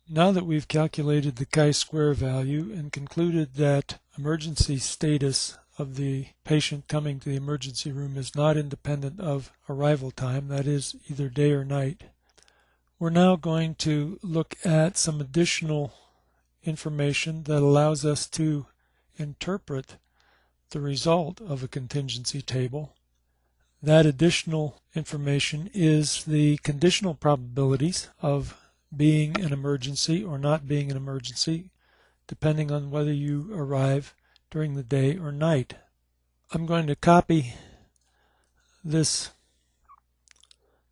Now that we've calculated the chi-square value and concluded that emergency status of the patient coming to the emergency room is not independent of arrival time, that is, either day or night, we're now going to look at some additional information that allows us to interpret the result of a contingency table. That additional information is the conditional probabilities of being an emergency or not being an emergency, depending on whether you arrive during the day or night. I'm going to copy this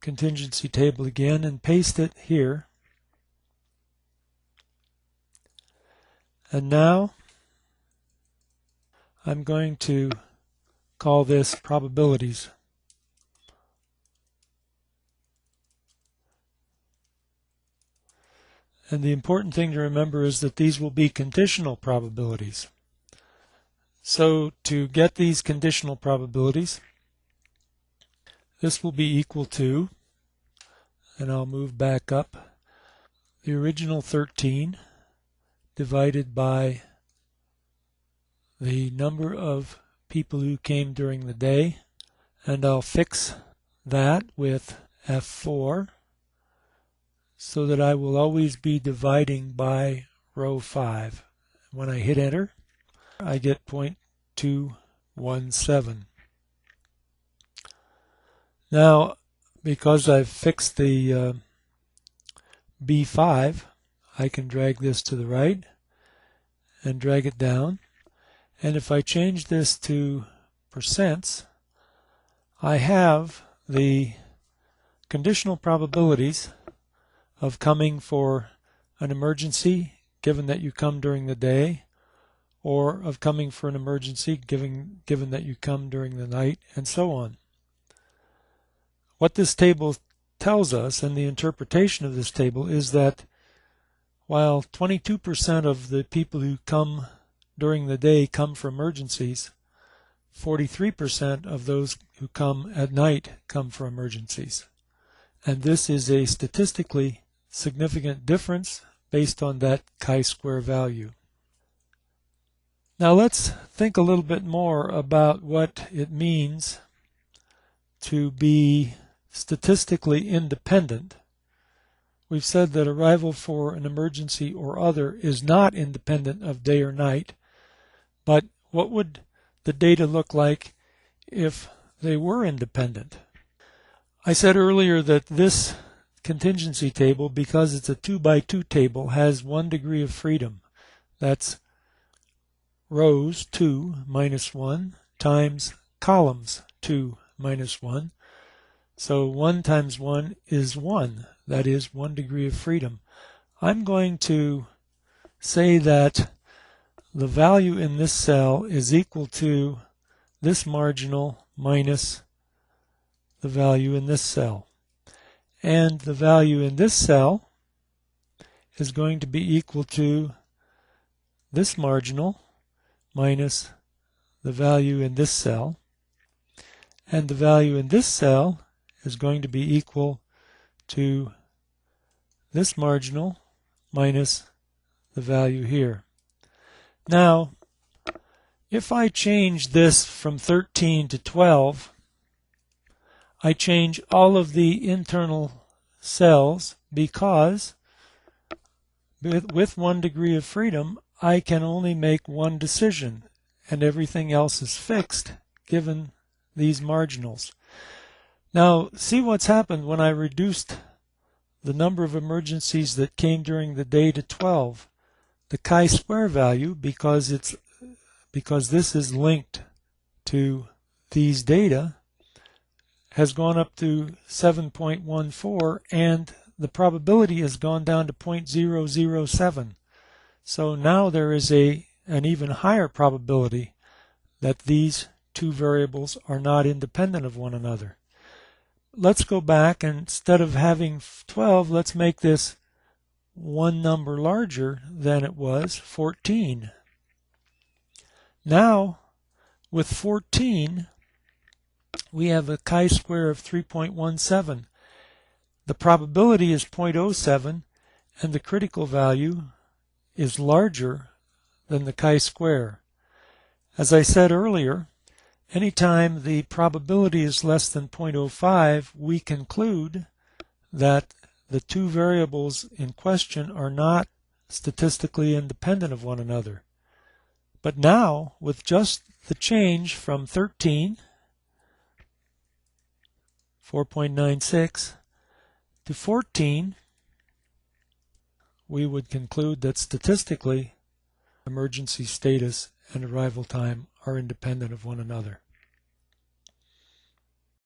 contingency table again and paste it here. And now I'm going to call this probabilities. And the important thing to remember is that these will be conditional probabilities. So to get these conditional probabilities, this will be equal to, and I'll move back up, the original 13 divided by the number of people who came during the day, and I'll fix that with F4 so that I will always be dividing by row 5. When I hit enter, I get 0.217. Now, because I've fixed the B5, I can drag this to the right and drag it down. And if I change this to percents, I have the conditional probabilities of coming for an emergency, given that you come during the day, or of coming for an emergency, given that you come during the night, and so on. What this table tells us, and the interpretation of this table, is that while 22% of the people who come during the day come for emergencies, 43% of those who come at night come for emergencies. And this is a statistically significant difference based on that chi-square value. Now let's think a little bit more about what it means to be statistically independent. We've said that arrival for an emergency or other is not independent of day or night, but what would the data look like if they were independent? I said earlier that this contingency table, because it's a 2x2 table, has 1 degree of freedom. That's rows 2 minus 1 times columns 2 minus 1. So 1 times 1 is 1. That is 1 degree of freedom. I'm going to say that the value in this cell is equal to this marginal minus the value in this cell. And the value in this cell is going to be equal to this marginal minus the value in this cell. And the value in this cell is going to be equal to this marginal minus the value here. Now, if I change this from 13 to 12, I change all of the internal cells because with 1 degree of freedom, I can only make one decision, and everything else is fixed given these marginals. Now, see what's happened when I reduced the number of emergencies that came during the day to 12. The chi-square value, because this is linked to these data, has gone up to 7.14, and the probability has gone down to 0.007. So now there is an even higher probability that these two variables are not independent of one another. Let's go back, and instead of having 12, let's make this one number larger than it was, 14. Now, with 14, we have a chi-square of 3.17. The probability is 0.07, and the critical value is larger than the chi-square. As I said earlier, anytime the probability is less than 0.05, we conclude that the two variables in question are not statistically independent of one another. But now, with just the change from 13, 4.96, to 14, we would conclude that statistically, emergency status and arrival time are independent of one another.